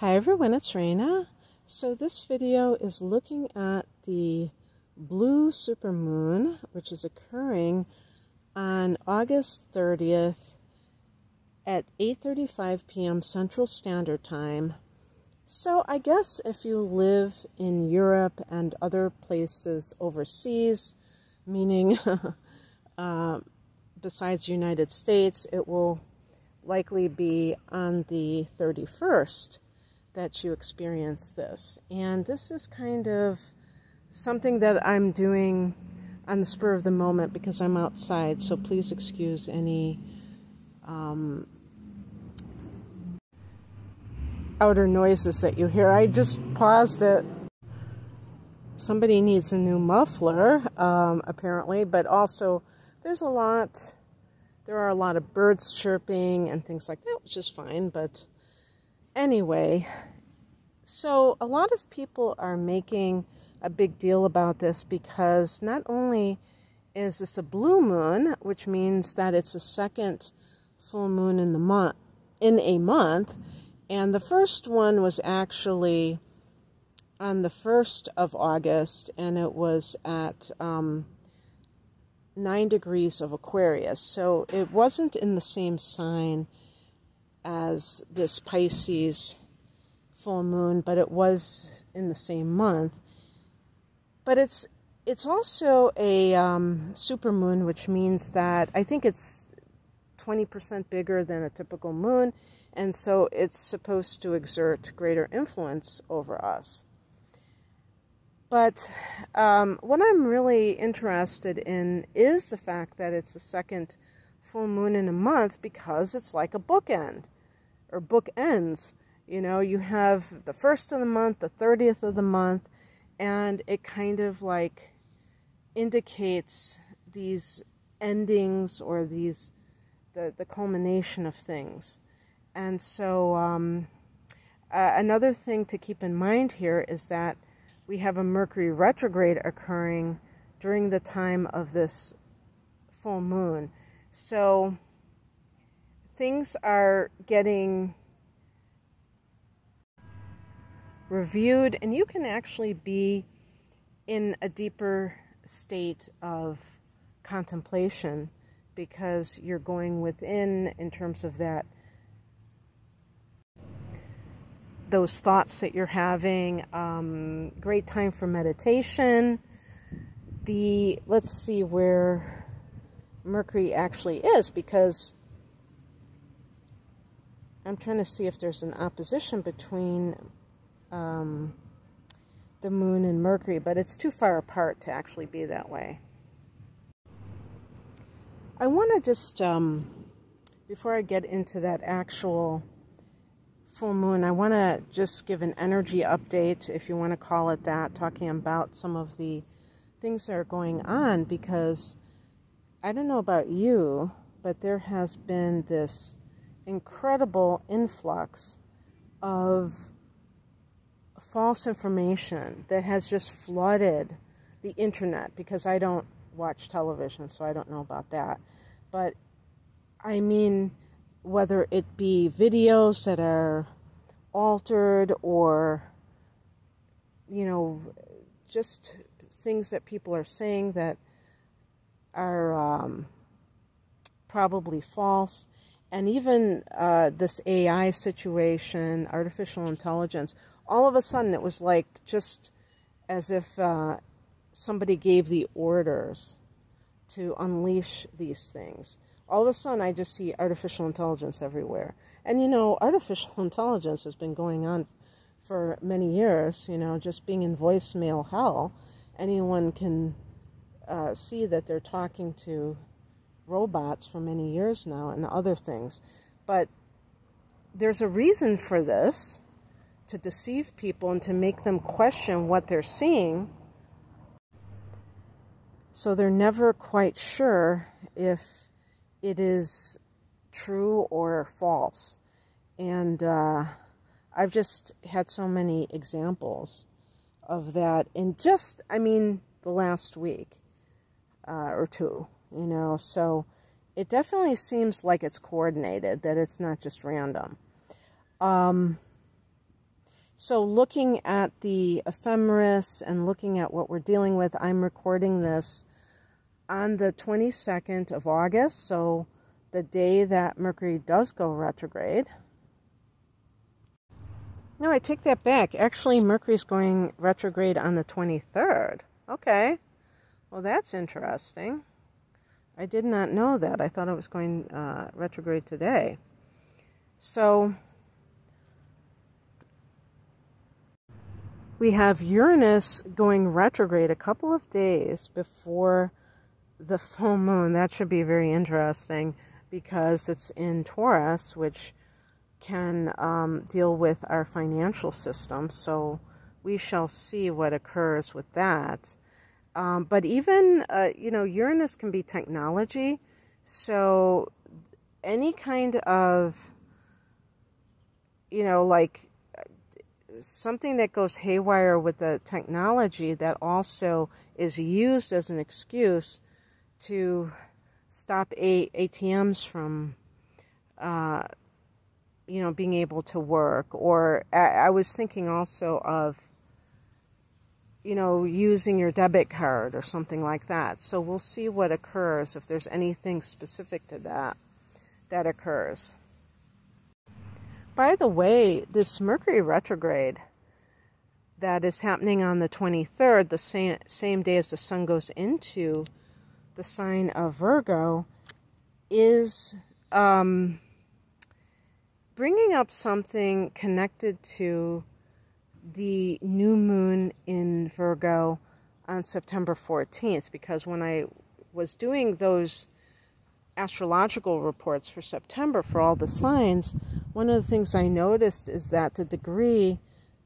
Hi everyone, it's Raina. So this video is looking at the blue supermoon, which is occurring on August 30th at 8:35 p.m. Central Standard Time. So I guess if you live in Europe and other places overseas, meaning besides the United States, it will likely be on the 31st that you experience this. And this is kind of something that I'm doing on the spur of the moment because I'm outside, so please excuse any outer noises that you hear. I just paused it. Somebody needs a new muffler, apparently, but also there are a lot of birds chirping and things like that, which is fine, but anyway, so a lot of people are making a big deal about this because not only is this a blue moon, which means that it's the second full moon in a month, and the first one was actually on the 1st of August, and it was at 9 degrees of Aquarius, so it wasn't in the same sign as this Pisces full moon, but it was in the same month. But it's also a supermoon, which means that I think it's 20% bigger than a typical moon, and so it's supposed to exert greater influence over us. But what I'm really interested in is the fact that it's the second full moon in a month, because it's like a bookend, or bookends. You know, you have the 1st of the month, the 30th of the month, and it kind of like indicates these endings or these the culmination of things. And so another thing to keep in mind here is that we have a Mercury retrograde occurring during the time of this full moon. So things are getting reviewed, and you can actually be in a deeper state of contemplation because you're going within in terms of those thoughts that you're having. Great time for meditation. Let's see where Mercury actually is, because I'm trying to see if there's an opposition between the moon and Mercury, but it's too far apart to actually be that way. I want to just, before I get into that actual full moon, I want to just give an energy update, if you want to call it that, talking about some of the things that are going on, because I don't know about you, but there has been this incredible influx of false information that has just flooded the internet, because I don't watch television, so I don't know about that. But I mean, whether it be videos that are altered or, you know, just things that people are saying that are probably false, and even this AI situation, artificial intelligence, all of a sudden it was like just as if somebody gave the orders to unleash these things. All of a sudden I just see artificial intelligence everywhere. And you know, artificial intelligence has been going on for many years, you know, just being in voicemail hell. Anyone can see that they're talking to robots for many years now and other things. But there's a reason for this, to deceive people and to make them question what they're seeing, so they're never quite sure if it is true or false. And I've just had so many examples of that in just, I mean, the last week or two, you know. So it definitely seems like it's coordinated, that it's not just random. So looking at the ephemeris and looking at what we're dealing with, I'm recording this on the 22nd of August, so the day that Mercury does go retrograde. No, I take that back. Actually, Mercury's going retrograde on the 23rd. Okay. Well, that's interesting. I did not know that. I thought it was going retrograde today. So we have Uranus going retrograde a couple of days before the full moon. That should be very interesting because it's in Taurus, which can deal with our financial system. So we shall see what occurs with that. But even, Uranus can be technology. So any kind of, like something that goes haywire with the technology that also is used as an excuse to stop ATMs from, being able to work. Or I was thinking also of, using your debit card or something like that. So we'll see what occurs, if there's anything specific to that occurs. By the way, this Mercury retrograde that is happening on the 23rd, the same day as the sun goes into the sign of Virgo, is bringing up something connected to the new moon in Virgo on September 14th, because when I was doing those astrological reports for September for all the signs, one of the things I noticed is that the degree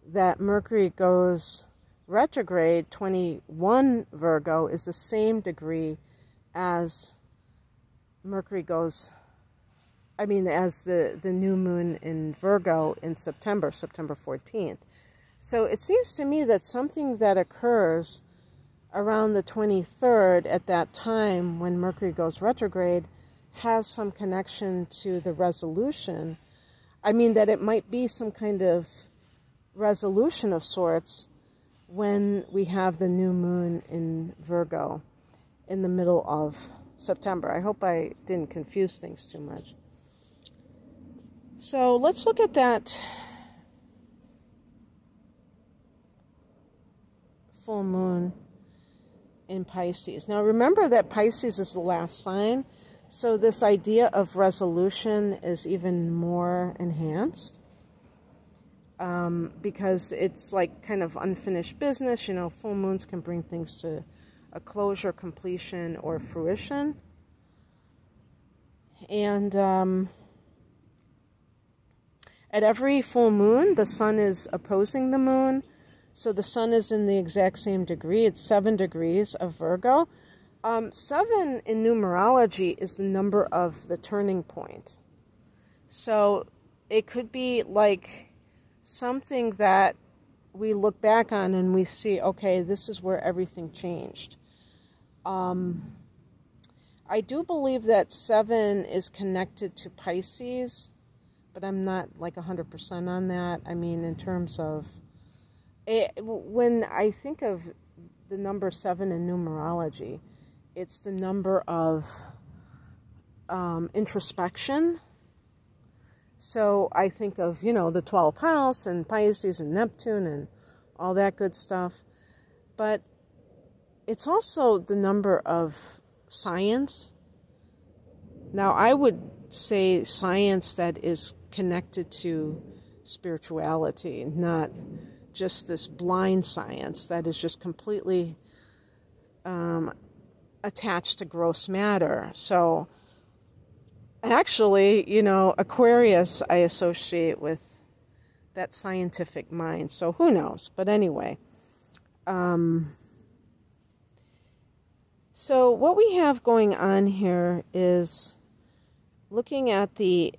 that Mercury goes retrograde, 21 Virgo, is the same degree as Mercury goes, as the new moon in Virgo in September 14th. So it seems to me that something that occurs around the 23rd at that time when Mercury goes retrograde has some connection to the resolution. That it might be some kind of resolution of sorts when we have the new moon in Virgo in the middle of September. I hope I didn't confuse things too much. So let's look at that full moon in Pisces. Now remember that Pisces is the last sign, so this idea of resolution is even more enhanced because it's like kind of unfinished business. Full moons can bring things to a closure, completion, or fruition. And at every full moon, the sun is opposing the moon. So the sun is in the exact same degree. It's 7 degrees of Virgo. 7 in numerology is the number of the turning point. So it could be like something that we look back on and we see, okay, this is where everything changed. I do believe that 7 is connected to Pisces, but I'm not like 100% on that. In terms of when I think of the number 7 in numerology, it's the number of introspection. So I think of, the 12th house and Pisces and Neptune and all that good stuff. But it's also the number of science. Now, I would say science that is connected to spirituality, not just this blind science that is just completely attached to gross matter. So actually, Aquarius I associate with that scientific mind. So who knows? But anyway, so what we have going on here is looking at the,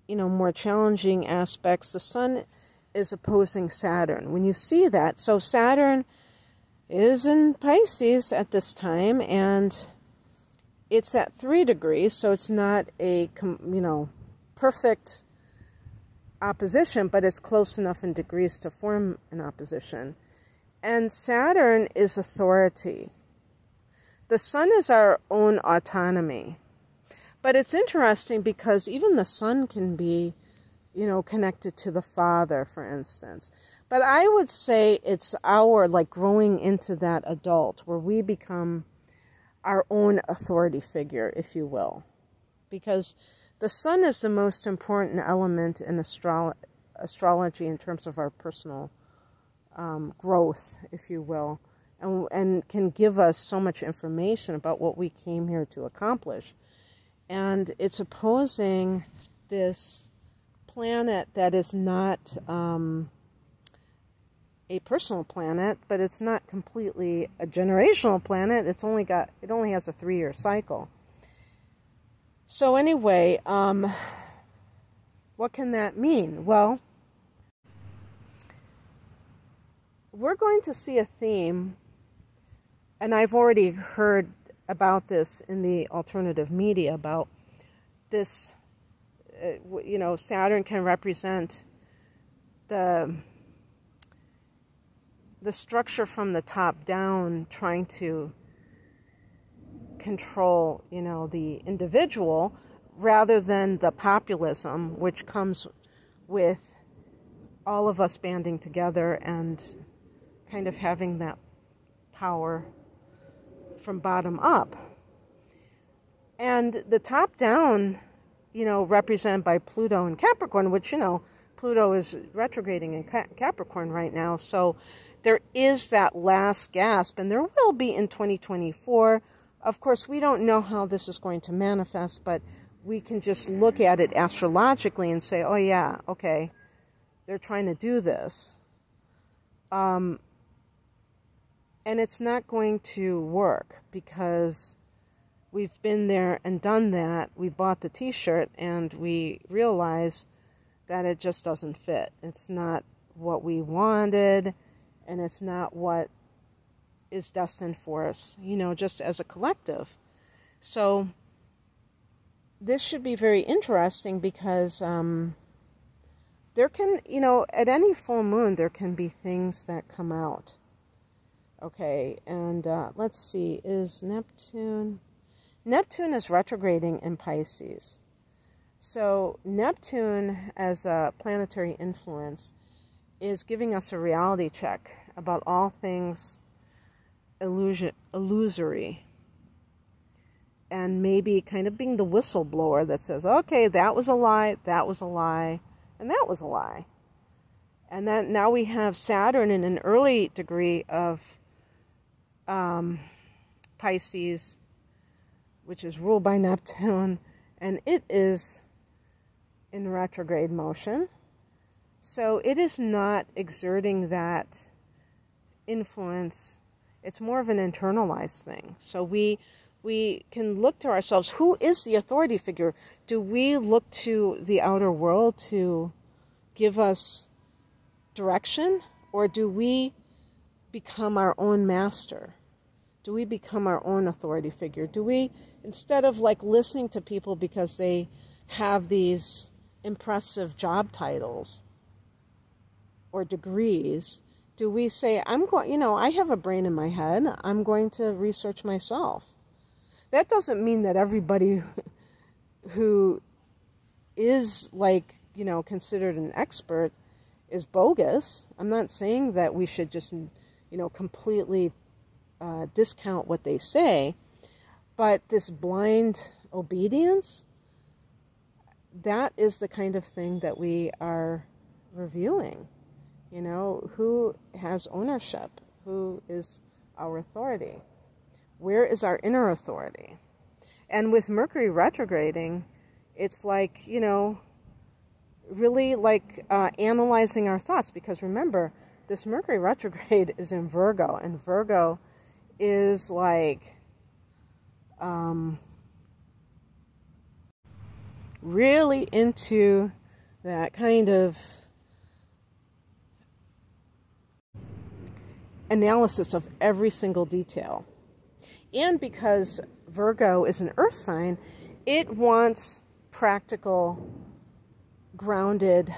more challenging aspects. The sun is opposing Saturn. When you see that, so Saturn is in Pisces at this time, and it's at 3 degrees, so it's not a, perfect opposition, but it's close enough in degrees to form an opposition. And Saturn is authority. The sun is our own autonomy. But it's interesting because even the sun can be, connected to the father, for instance. But I would say it's our, growing into that adult where we become our own authority figure, if you will. Because the sun is the most important element in astrology in terms of our personal growth, if you will, and can give us so much information about what we came here to accomplish. And it's opposing this planet that is not a personal planet, but it's not completely a generational planet. It only has a 3-year cycle. So anyway, what can that mean? Well, we're going to see a theme, and I've already heard about this in the alternative media, about this, Saturn can represent the structure from the top down, trying to control, the individual, rather than the populism, which comes with all of us banding together and kind of having that power from bottom up. And the top down, represented by Pluto and Capricorn, which, Pluto is retrograding in Capricorn right now. So there is that last gasp, and there will be in 2024. Of course, we don't know how this is going to manifest, but we can just look at it astrologically and say, oh yeah, okay, they're trying to do this. And it's not going to work because we've been there and done that. We bought the t-shirt and we realize that it just doesn't fit. It's not what we wanted, and it's not what is destined for us, just as a collective. So this should be very interesting because there can, at any full moon, there can be things that come out. Okay, and let's see, is Neptune is retrograding in Pisces. So Neptune, as a planetary influence, is giving us a reality check about all things illusory, and maybe kind of being the whistleblower that says, okay, that was a lie, that was a lie, and that was a lie. And then now we have Saturn in an early degree of Pisces, which is ruled by Neptune, and it is in retrograde motion. So it is not exerting that influence. It's more of an internalized thing. So we can look to ourselves. Who is the authority figure? Do we look to the outer world to give us direction? Or do we become our own master? Do we become our own authority figure? Do we, instead of listening to people because they have these impressive job titles or degrees, do we say, I have a brain in my head, I'm going to research myself? That doesn't mean that everybody who is considered an expert is bogus. I'm not saying that we should just, completely discount what they say, but this blind obedience, that is the kind of thing that we are reviewing. Who has ownership? Who is our authority? Where is our inner authority? And with Mercury retrograding, it's really analyzing our thoughts, because remember, this Mercury retrograde is in Virgo, and Virgo is really into that kind of analysis of every single detail. And because Virgo is an earth sign, it wants practical, grounded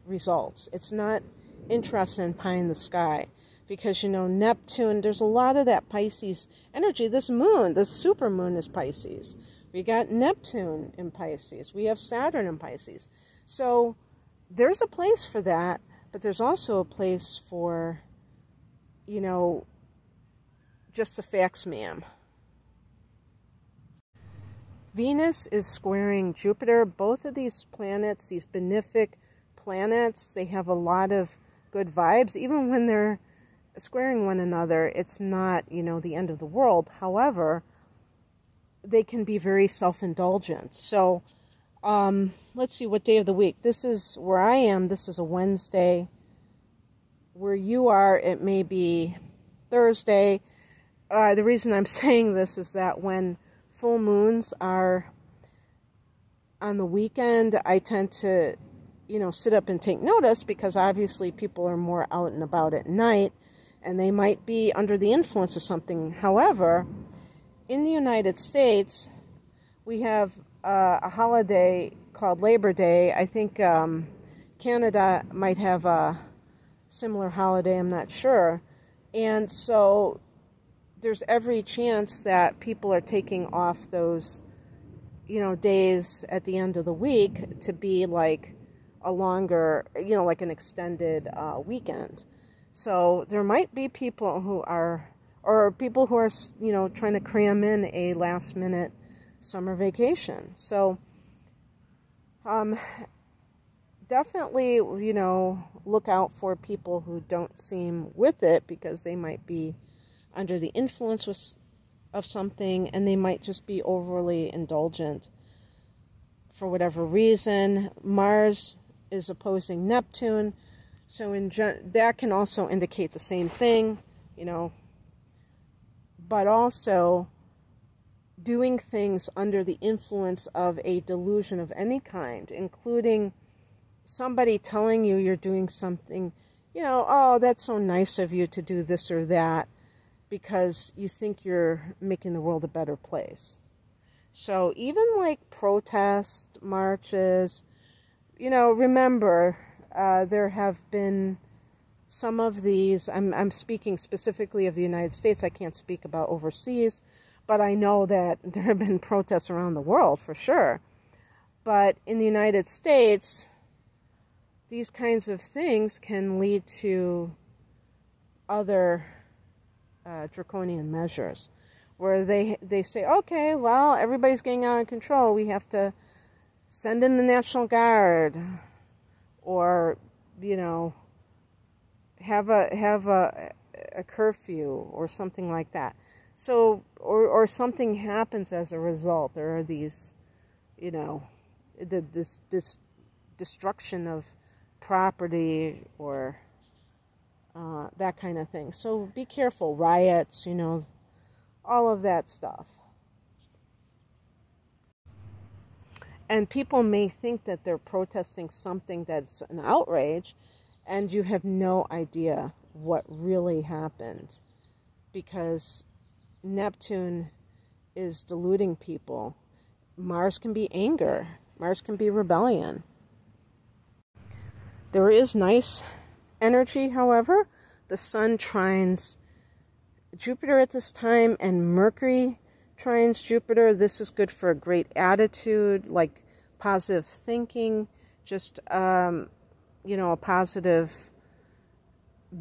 results. It's not interested in pie in the sky. Because, you know, Neptune, there's a lot of that Pisces energy. This moon, this super moon is Pisces. We got Neptune in Pisces. We have Saturn in Pisces. So there's a place for that, but there's also a place for, you know, just the facts, ma'am. Venus is squaring Jupiter. Both of these planets, these benefic planets, they have a lot of good vibes. Even when they're squaring one another, it's not, you know, the end of the world. However, they can be very self-indulgent. So, let's see, what day of the week? This is where I am. This is a Wednesday. Where you are, it may be Thursday. The reason I'm saying this is that when full moons are on the weekend, I tend to, you know, sit up and take notice because obviously people are more out and about at night and they might be under the influence of something. However, in the United States, we have a holiday called Labor Day. I think Canada might have a similar holiday, I'm not sure. And so there's every chance that people are taking off those, you know, days at the end of the week to be like a longer, you know, like an extended weekend. So there might be people who are, or people who are, you know, trying to cram in a last minute summer vacation. So definitely, you know, look out for people who don't seem with it because they might be under the influence of something and they might just be overly indulgent for whatever reason. Mars is opposing Neptune, so that can also indicate the same thing, you know, but also doing things under the influence of a delusion of any kind, including somebody telling you you're doing something, you know, oh, that's so nice of you to do this or that, because you think you're making the world a better place. So even like protest marches, you know, remember, there have been some of these, I'm speaking specifically of the United States, I can't speak about overseas, but I know that there have been protests around the world for sure. But in the United States, these kinds of things can lead to other draconian measures where they say, okay, well, everybody's getting out of control. We have to send in the National Guard, or, you know, have a curfew or something like that. So, or something happens as a result. There are these, you know, this destruction of property or that kind of thing. So be careful. Riots, you know, all of that stuff. And people may think that they're protesting something that's an outrage, and you have no idea what really happened, because Neptune is deluding people. Mars can be anger. Mars can be rebellion. There is nice energy, however. The Sun trines Jupiter at this time, and Mercury trines Jupiter. This is good for a great attitude, like positive thinking, just, you know, a positive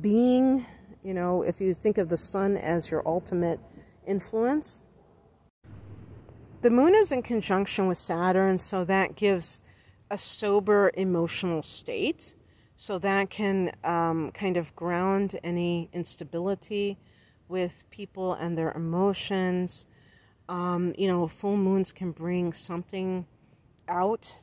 being. You know, if you think of the Sun as your ultimate influence. The Moon is in conjunction with Saturn, so that gives a sober emotional state. So that can kind of ground any instability with people and their emotions. You know, full moons can bring something out.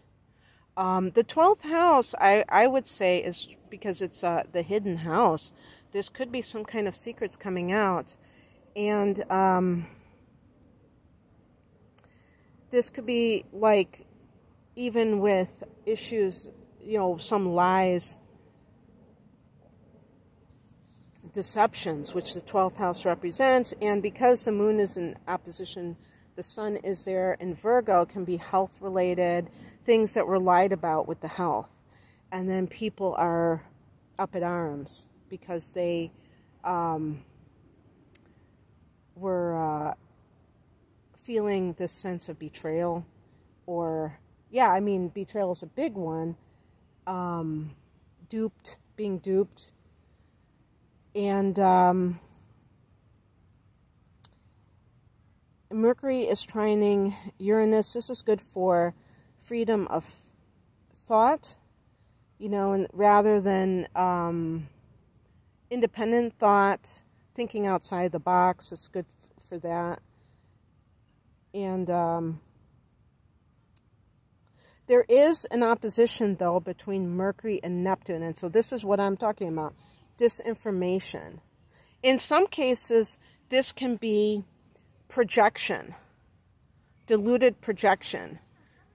The 12th house, I would say, is because it's the hidden house. This could be some kind of secrets coming out. And this could be like, even with issues, you know, some lies, deceptions, which the 12th house represents. And because the moon is in opposition, the sun is there in Virgo, can be health related, things that were lied about with the health. and then people are up at arms because they were feeling this sense of betrayal, or, yeah, I mean, betrayal is a big one, being duped, and Mercury is trining Uranus. This is good for freedom of thought, and rather than independent thought, thinking outside the box. It's good for that. And there is an opposition, though, between Mercury and Neptune. And so this is what I'm talking about, disinformation. In some cases, this can be projection, diluted projection,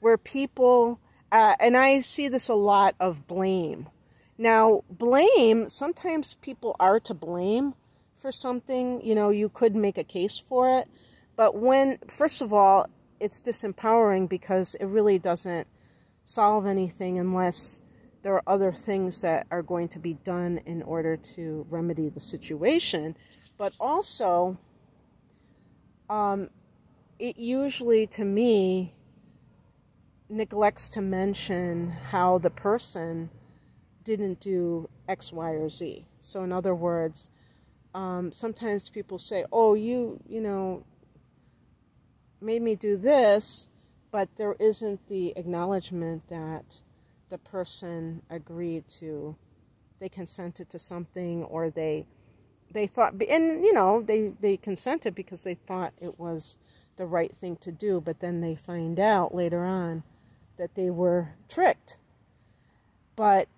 where people, and I see this a lot of blame. Now, blame, sometimes people are to blame for something, you could make a case for it. But first of all, it's disempowering because it really doesn't solve anything unless there are other things that are going to be done in order to remedy the situation. But also, it usually, to me, neglects to mention how the person didn't do X, Y, or Z. So in other words, sometimes people say, oh, you made me do this, but there isn't the acknowledgement that the person agreed to, they consented to something, or they thought, and they consented because they thought it was the right thing to do, but then they find out later on that they were tricked. But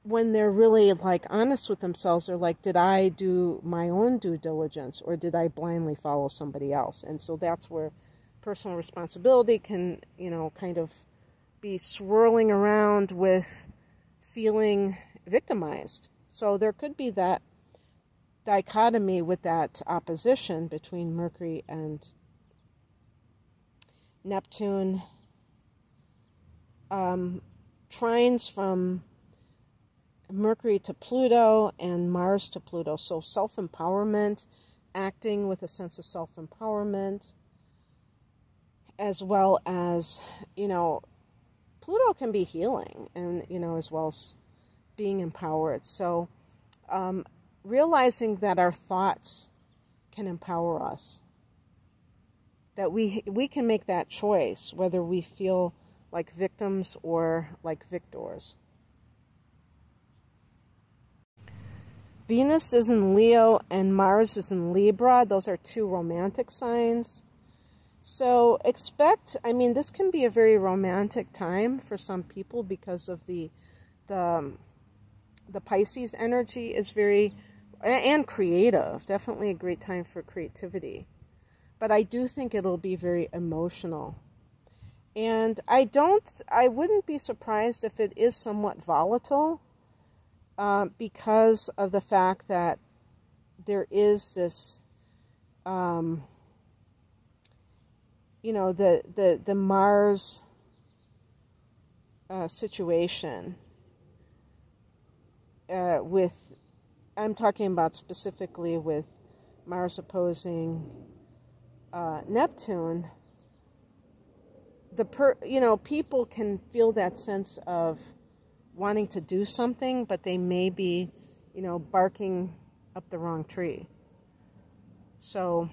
when they're really honest with themselves, they're like, did I do my own due diligence, or did I blindly follow somebody else? And so that's where personal responsibility can, kind of be swirling around with feeling victimized. So there could be that dichotomy with that opposition between Mercury and Neptune. Trines from Mercury to Pluto and Mars to Pluto. So self-empowerment, acting with a sense of self-empowerment, as well as, Pluto can be healing and, as well as being empowered. So realizing that our thoughts can empower us, that we can make that choice, whether we feel like victims or like victors. Venus is in Leo and Mars is in Libra. Those are two romantic signs. So this can be a very romantic time for some people because of the Pisces energy is very, and creative, definitely a great time for creativity. But I do think it'll be very emotional. And I wouldn't be surprised if it is somewhat volatile, because of the fact that there is this, the Mars situation I'm talking about specifically with Mars opposing Neptune. People can feel that sense of wanting to do something, but they may be, barking up the wrong tree. So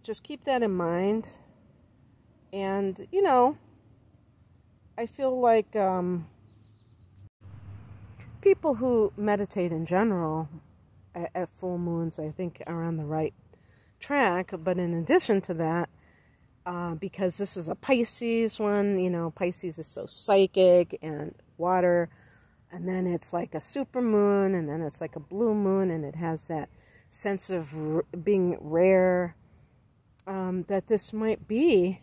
just keep that in mind. And, I feel like people who meditate in general at full moons, I think, are on the right track. But in addition to that, because this is a Pisces one, Pisces is so psychic and water, and then it's like a supermoon, and then it's like a blue moon, and it has that sense of being rare, that this might be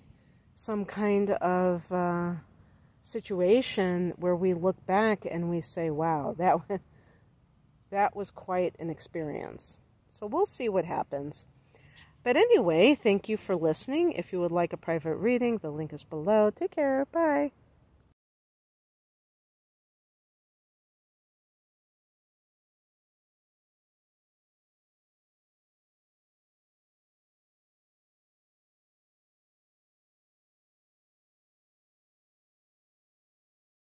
some kind of situation where we look back and we say, wow, that was quite an experience. So we'll see what happens. But anyway, thank you for listening. If you would like a private reading, the link is below. Take care. Bye.